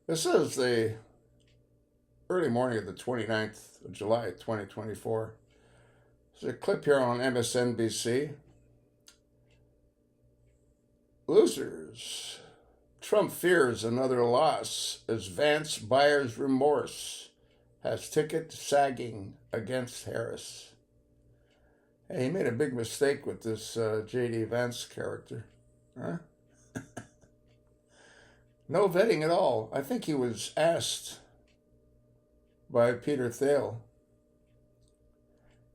This is the early morning of the 29th of July, 2024. There's a clip here on MSNBC. Losers. Trump fears another loss as Vance buyer's remorse has ticket sagging against Harris. Hey, he made a big mistake with this J.D. Vance character. Huh? No vetting at all. I think he was asked by Peter Thiel.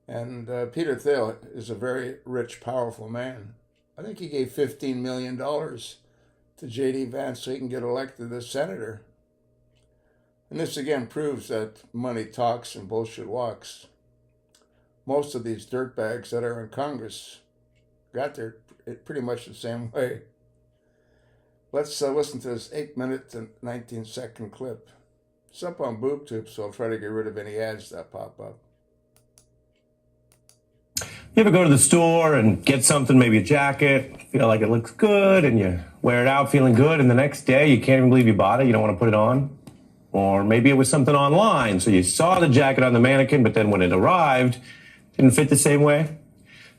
And Peter Thiel is a very rich, powerful man. I think he gave $15 million to J.D. Vance so he can get elected as senator. And this again proves that money talks and bullshit walks. Most of these dirtbags that are in Congress got there pretty much the same way. Let's listen to this 8-minute and 19-second clip. It's up on BoobTube, so I'll try to get rid of any ads that pop up. You ever go to the store and get something, maybe a jacket, feel like it looks good, and you wear it out feeling good, and the next day you can't even believe you bought it, you don't want to put it on? Or maybe it was something online, so you saw the jacket on the mannequin, but then when it arrived, it didn't fit the same way?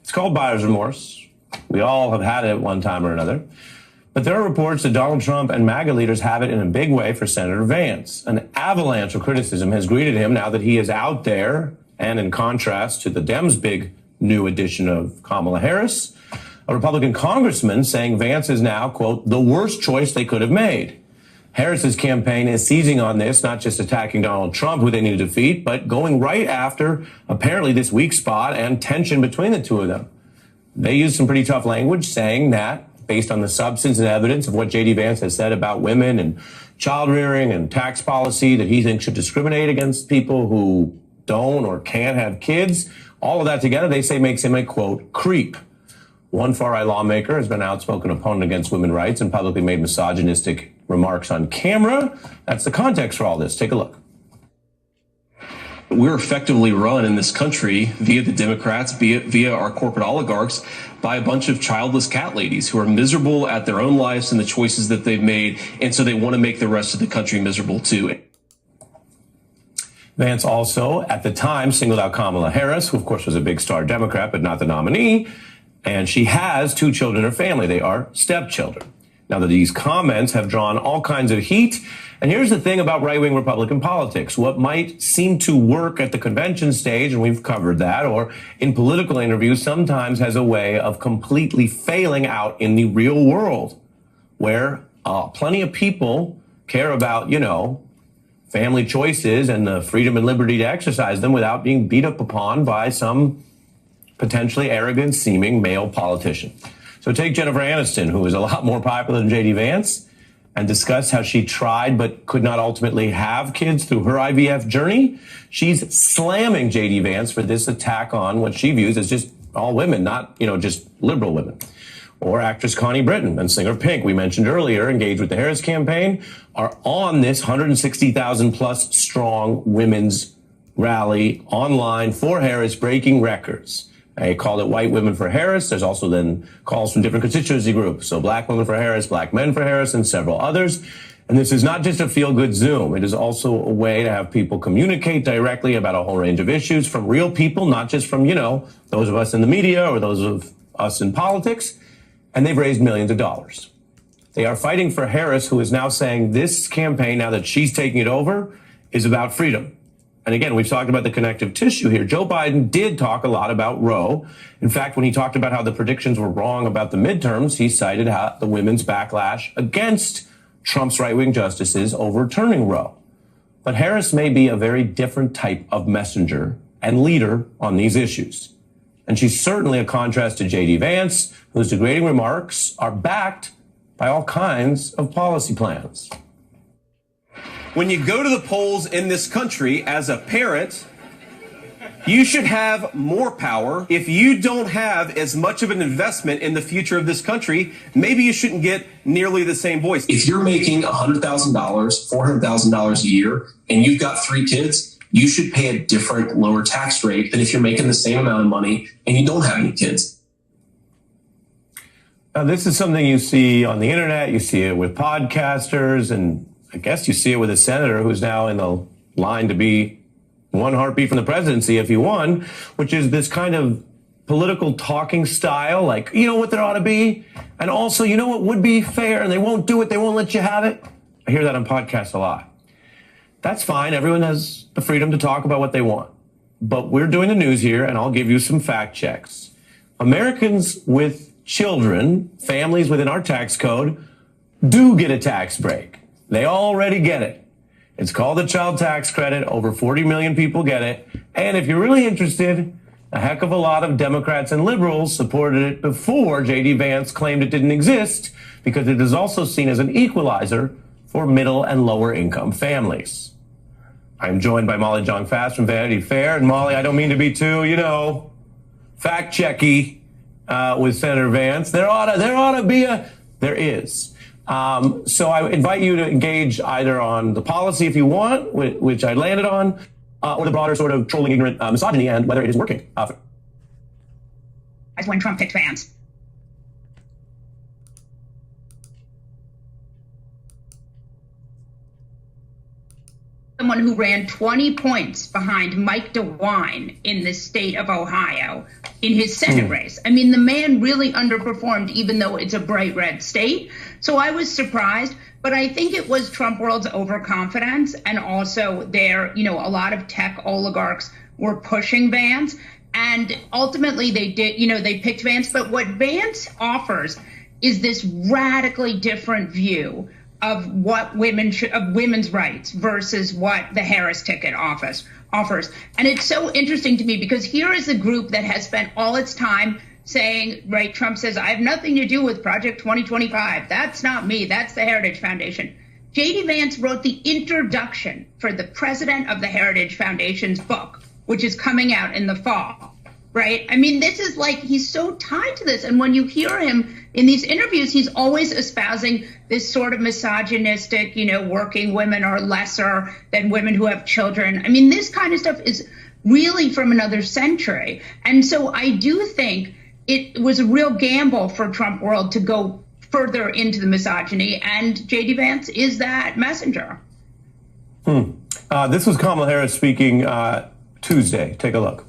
It's called buyer's remorse. We all have had it at one time or another. But there are reports that Donald Trump and MAGA leaders have it in a big way for Senator Vance. An avalanche of criticism has greeted him now that he is out there, and in contrast to the Dems' big new addition of Kamala Harris, a Republican congressman saying Vance is now, quote, the worst choice they could have made. Harris's campaign is seizing on this, not just attacking Donald Trump, who they need to defeat, but going right after, apparently, this weak spot and tension between the two of them. They used some pretty tough language, saying that, based on the substance and evidence of what J.D. Vance has said about women and child rearing and tax policy, that he thinks should discriminate against people who don't or can't have kids. All of that together, they say, makes him a, quote, creep. One far-right lawmaker has been an outspoken opponent against women's rights and publicly made misogynistic remarks on camera. That's the context for all this. Take a look. We're effectively run in this country via the Democrats, via our corporate oligarchs, by a bunch of childless cat ladies who are miserable at their own lives and the choices that they've made. And so they want to make the rest of the country miserable too. Vance also, at the time, singled out Kamala Harris, who of course was a big star Democrat, but not the nominee. And she has 2 children in her family. They are stepchildren. Now that these comments have drawn all kinds of heat. And here's the thing about right-wing Republican politics. What might seem to work at the convention stage, and we've covered that, or in political interviews, sometimes has a way of completely failing out in the real world, where plenty of people care about, family choices and the freedom and liberty to exercise them without being beat up upon by some potentially arrogant seeming male politician. So take Jennifer Aniston, who is a lot more popular than J.D. Vance, and discuss how she tried but could not ultimately have kids through her IVF journey. She's slamming J.D. Vance for this attack on what she views as just all women, not, just liberal women. Or actress Connie Britton and singer Pink, we mentioned earlier, engaged with the Harris campaign, are on this 160,000 plus strong women's rally online for Harris, breaking records. I called it White Women for Harris. There's also then calls from different constituency groups. So Black Women for Harris, Black Men for Harris, and several others. And this is not just a feel-good Zoom. It is also a way to have people communicate directly about a whole range of issues from real people, not just from, those of us in the media or those of us in politics. And they've raised millions of dollars. They are fighting for Harris, who is now saying this campaign, now that she's taking it over, is about freedom. And again, we've talked about the connective tissue here. Joe Biden did talk a lot about Roe. In fact, when he talked about how the predictions were wrong about the midterms, he cited how the women's backlash against Trump's right-wing justices overturning Roe. But Harris may be a very different type of messenger and leader on these issues. And she's certainly a contrast to J.D. Vance, whose degrading remarks are backed by all kinds of policy plans. When you go to the polls in this country as a parent, you should have more power. If you don't have as much of an investment in the future of this country, maybe you shouldn't get nearly the same voice. If you're making $100,000, $400,000 a year, and you've got 3 kids, you should pay a different, lower tax rate than if you're making the same amount of money and you don't have any kids. Now, this is something you see on the internet. You see it with podcasters and I guess you see it with a senator who's now in the line to be one heartbeat from the presidency if he won, which is this kind of political talking style, like, you know what there ought to be? And also, you know what would be fair? And they won't do it. They won't let you have it. I hear that on podcasts a lot. That's fine. Everyone has the freedom to talk about what they want. But we're doing the news here, and I'll give you some fact checks. Americans with children, families within our tax code, do get a tax break. They already get it. It's called the child tax credit. Over 40 million people get it. And if you're really interested, a heck of a lot of Democrats and liberals supported it before J.D. Vance claimed it didn't exist, because it is also seen as an equalizer for middle and lower income families. I'm joined by Molly Jong-Fast from Vanity Fair. And Molly, I don't mean to be too, fact-checky with Senator Vance. There is. So I invite you to engage either on the policy if you want, which I landed on, or the broader sort of trolling, ignorant misogyny, and whether it is working. When Trump picked Vance. Someone who ran 20 points behind Mike DeWine in the state of Ohio in his Senate race. I mean, the man really underperformed, even though it's a bright red state. So I was surprised, but I think it was Trump world's overconfidence, and also a lot of tech oligarchs were pushing Vance, and ultimately they did, they picked Vance. But what Vance offers is this radically different view of what women's rights versus what the Harris ticket offers. And it's so interesting to me, because here is a group that has spent all its time saying, right, Trump says, I have nothing to do with Project 2025. That's not me. That's the Heritage Foundation. J.D. Vance wrote the introduction for the president of the Heritage Foundation's book, which is coming out in the fall, right? I mean, this is like, he's so tied to this. And when you hear him in these interviews, he's always espousing this sort of misogynistic, working women are lesser than women who have children. I mean, this kind of stuff is really from another century. And so I do think it was a real gamble for Trump world to go further into the misogyny, and J.D. Vance is that messenger. This was Kamala Harris speaking Tuesday. Take a look.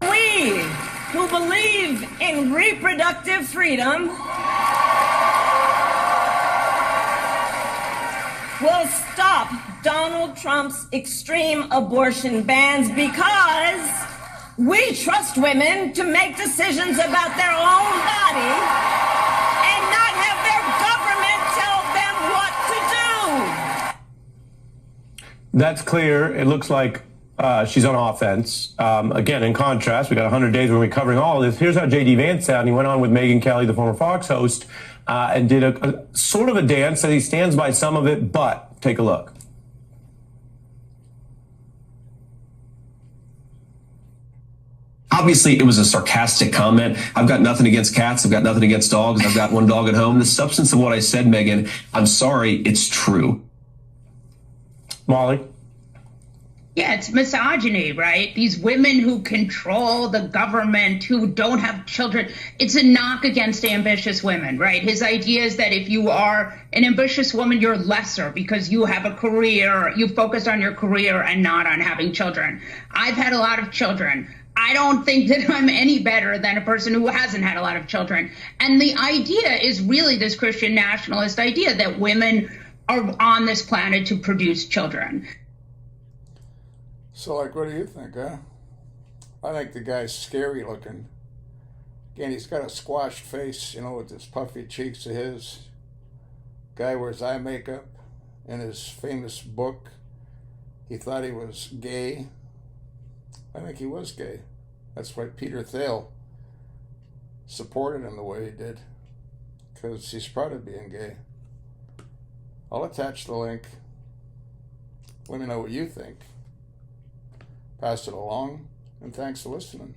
We who believe in reproductive freedom will stop Donald Trump's extreme abortion bans, because we trust women to make decisions about their own body and not have their government tell them what to do. That's clear. It looks like she's on offense. Again, in contrast, we got 100 days where we're covering all of this. Here's how J.D. Vance sounded. He went on with Megyn Kelly, the former Fox host, and did a sort of a dance that he stands by some of it, but take a look. Obviously, it was a sarcastic comment. I've got nothing against cats. I've got nothing against dogs. I've got one dog at home. The substance of what I said, Megyn, I'm sorry, it's true. Molly? Yeah, it's misogyny, right? These women who control the government, who don't have children. It's a knock against ambitious women, right? His idea is that if you are an ambitious woman, you're lesser because you have a career, you focused on your career and not on having children. I've had a lot of children. I don't think that I'm any better than a person who hasn't had a lot of children. And the idea is really this Christian nationalist idea that women are on this planet to produce children. So, what do you think, huh? I think the guy's scary looking. Again, he's got a squashed face, with his puffy cheeks of his. Guy wears eye makeup. In his famous book, he thought he was gay. I think he was gay. That's why Peter Thiel supported him the way he did, because he's proud of being gay. I'll attach the link. Let me know what you think. Pass it along, and thanks for listening.